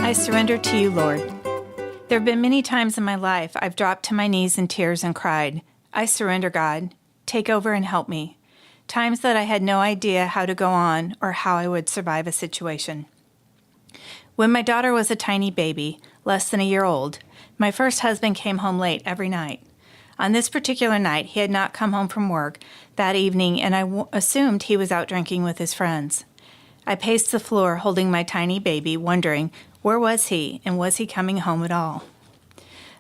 I surrender to you, Lord. There have been many times in my life I've dropped to my knees in tears and cried, I surrender, God. Take over and help me. Times that I had no idea how to go on or how I would survive a situation. When my daughter was a tiny baby, less than a year old, my first husband came home late every night. On this particular night, he had not come home from work that evening, and I assumed he was out drinking with his friends. I paced the floor holding my tiny baby, wondering, where was he, and was he coming home at all?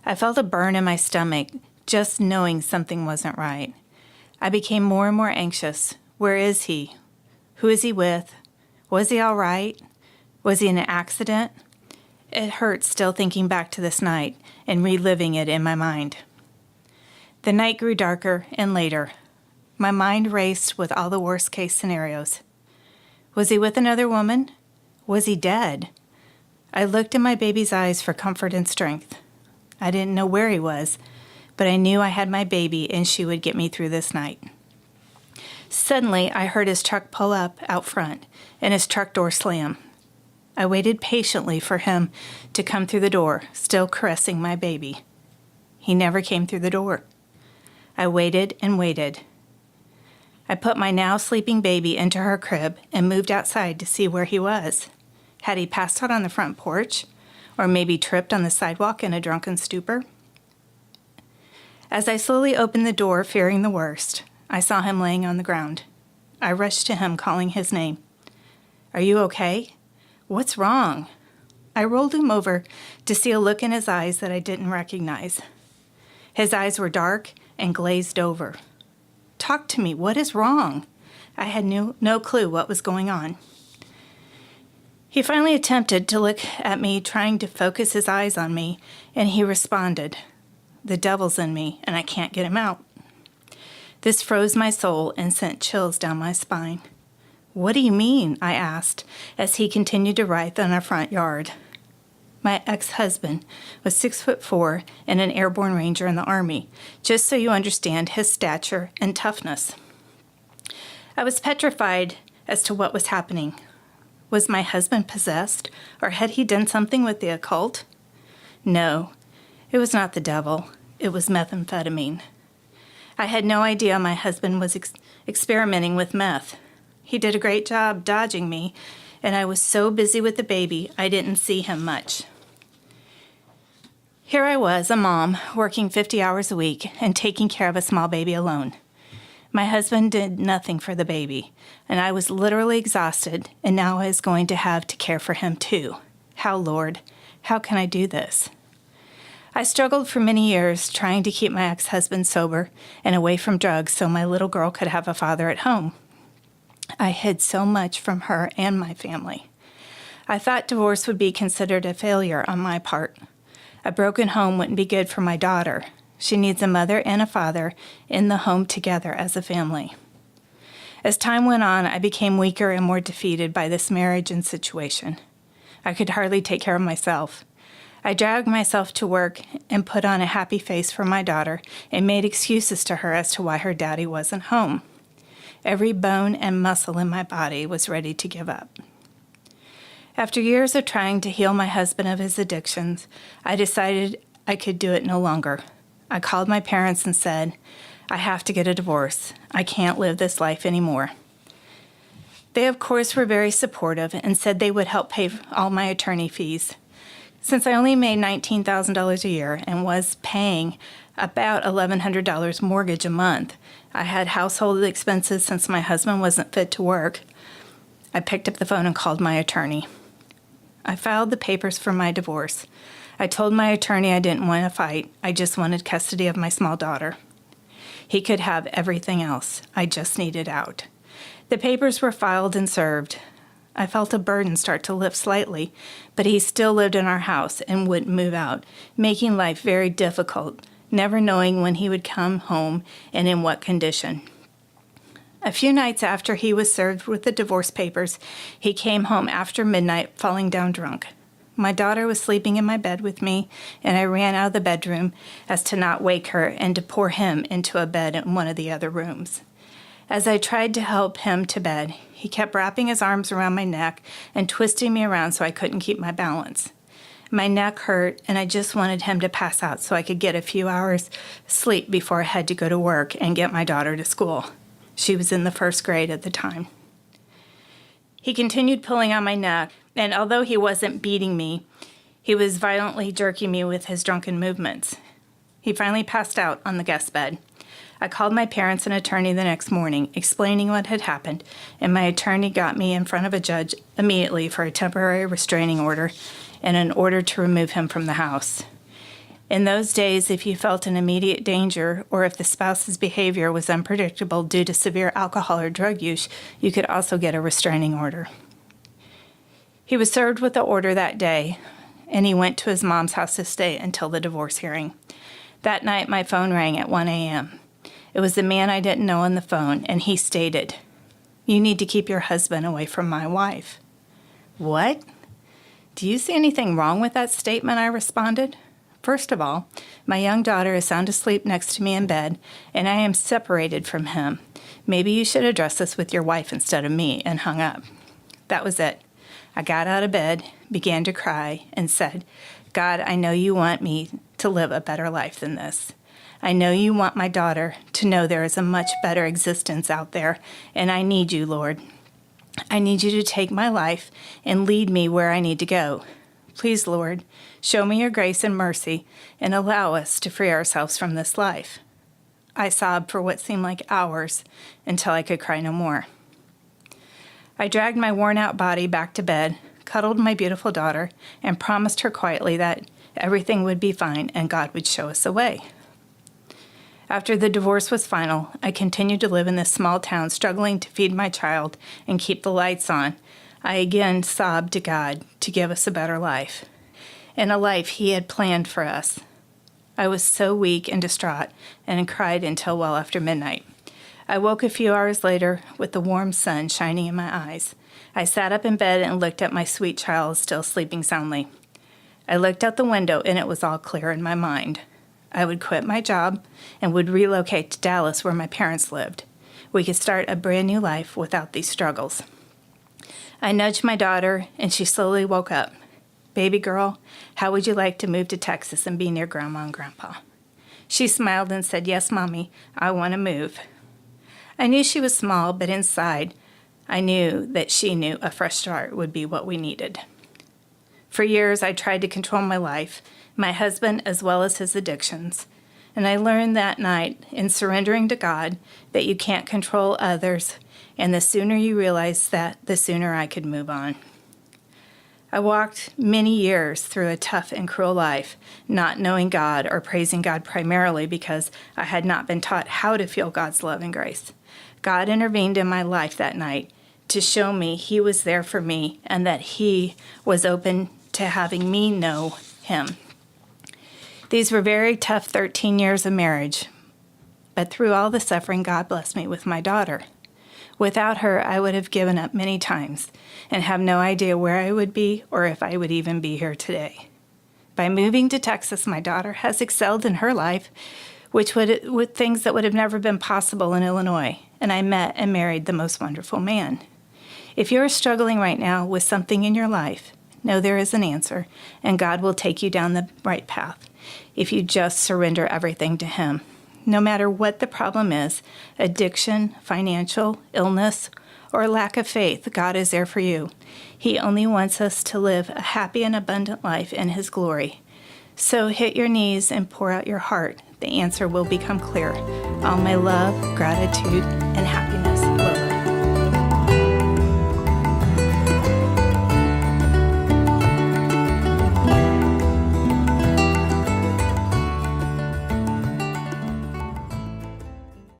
I felt a burn in my stomach, just knowing something wasn't right. I became more and more anxious. Where is he? Who is he with? Was he all right? Was he in an accident? It hurts still thinking back to this night and reliving it in my mind. The night grew darker and later. My mind raced with all the worst-case scenarios. Was he with another woman? Was he dead? I looked in my baby's eyes for comfort and strength. I didn't know where he was, but I knew I had my baby and she would get me through this night. Suddenly, I heard his truck pull up out front and his truck door slam. I waited patiently for him to come through the door, still caressing my baby. He never came through the door. I waited and waited. I put my now sleeping baby into her crib and moved outside to see where he was. Had he passed out on the front porch? Or maybe tripped on the sidewalk in a drunken stupor? As I slowly opened the door, fearing the worst, I saw him laying on the ground. I rushed to him, calling his name. Are you okay? What's wrong? I rolled him over to see a look in his eyes that I didn't recognize. His eyes were dark and glazed over. Talk to me. What is wrong? I had no clue what was going on. He finally attempted to look at me, trying to focus his eyes on me, and he responded, The devil's in me, and I can't get him out. This froze my soul and sent chills down my spine. What do you mean? I asked, as he continued to writhe in our front yard. My ex-husband was 6'4" and an airborne ranger in the Army, just so you understand his stature and toughness. I was petrified as to what was happening. Was my husband possessed, or had he done something with the occult? No, it was not the devil. It was methamphetamine. I had no idea my husband was experimenting with meth. He did a great job dodging me, and I was so busy with the baby I didn't see him much. Here I was, a mom, working 50 hours a week and taking care of a small baby alone. My husband did nothing for the baby, and I was literally exhausted, and now I was going to have to care for him too. How, Lord? How can I do this? I struggled for many years trying to keep my ex-husband sober and away from drugs so my little girl could have a father at home. I hid so much from her and my family. I thought divorce would be considered a failure on my part. A broken home wouldn't be good for my daughter. She needs a mother and a father in the home together as a family. As time went on, I became weaker and more defeated by this marriage and situation. I could hardly take care of myself. I dragged myself to work and put on a happy face for my daughter and made excuses to her as to why her daddy wasn't home. Every bone and muscle in my body was ready to give up. After years of trying to heal my husband of his addictions, I decided I could do it no longer. I called my parents and said, I have to get a divorce. I can't live this life anymore. They, of course, were very supportive and said they would help pay all my attorney fees. Since I only made $19,000 a year and was paying about $1,100 mortgage a month, I had household expenses since my husband wasn't fit to work. I picked up the phone and called my attorney. I filed the papers for my divorce. I told my attorney I didn't want to fight. I just wanted custody of my small daughter. He could have everything else. I just needed out. The papers were filed and served. I felt a burden start to lift slightly, but he still lived in our house and wouldn't move out, making life very difficult, never knowing when he would come home and in what condition. A few nights after he was served with the divorce papers, he came home after midnight, falling down drunk. My daughter was sleeping in my bed with me, and I ran out of the bedroom as to not wake her and to pour him into a bed in one of the other rooms. As I tried to help him to bed, he kept wrapping his arms around my neck and twisting me around so I couldn't keep my balance. My neck hurt, and I just wanted him to pass out so I could get a few hours sleep before I had to go to work and get my daughter to school. She was in the first grade at the time. He continued pulling on my neck, and although he wasn't beating me, he was violently jerking me with his drunken movements. He finally passed out on the guest bed. I called my parents and attorney the next morning, explaining what had happened, and my attorney got me in front of a judge immediately for a temporary restraining order and an order to remove him from the house. In those days, if you felt an immediate danger or if the spouse's behavior was unpredictable due to severe alcohol or drug use, you could also get a restraining order. He was served with the order that day, and he went to his mom's house to stay until the divorce hearing. That night, my phone rang at 1 a.m. It was the man I didn't know on the phone, and he stated, "You need to keep your husband away from my wife." What? Do you see anything wrong with that statement? I responded. First of all, my young daughter is sound asleep next to me in bed, and I am separated from him. Maybe you should address this with your wife instead of me, and hung up. That was it. I got out of bed, began to cry, and said, "God, I know you want me to live a better life than this. I know you want my daughter to know there is a much better existence out there, and I need you, Lord. I need you to take my life and lead me where I need to go. Please, Lord, show me your grace and mercy and allow us to free ourselves from this life." I sobbed for what seemed like hours until I could cry no more. I dragged my worn-out body back to bed, cuddled my beautiful daughter, and promised her quietly that everything would be fine and God would show us a way. After the divorce was final, I continued to live in this small town, struggling to feed my child and keep the lights on. I again sobbed to God to give us a better life, and a life He had planned for us. I was so weak and distraught and cried until well after midnight. I woke a few hours later with the warm sun shining in my eyes. I sat up in bed and looked at my sweet child still sleeping soundly. I looked out the window and it was all clear in my mind. I would quit my job and would relocate to Dallas where my parents lived. We could start a brand new life without these struggles. I nudged my daughter and she slowly woke up. "Baby girl, how would you like to move to Texas and be near Grandma and Grandpa?" She smiled and said, "Yes, Mommy, I want to move." I knew she was small, but inside, I knew that she knew a fresh start would be what we needed. For years, I tried to control my life, my husband as well as his addictions, and I learned that night in surrendering to God that you can't control others, and the sooner you realize that, the sooner I could move on. I walked many years through a tough and cruel life, not knowing God or praising God primarily because I had not been taught how to feel God's love and grace. God intervened in my life that night to show me He was there for me and that He was open to having me know Him. These were very tough 13 years of marriage, but through all the suffering, God blessed me with my daughter. Without her, I would have given up many times and have no idea where I would be or if I would even be here today. By moving to Texas, my daughter has excelled in her life, with things that would have never been possible in Illinois, and I met and married the most wonderful man. If you're struggling right now with something in your life, know there is an answer, and God will take you down the right path if you just surrender everything to Him. No matter what the problem is, addiction, financial, illness, or lack of faith, God is there for you. He only wants us to live a happy and abundant life in His glory. So hit your knees and pour out your heart. The answer will become clear. All my love, gratitude, and happiness.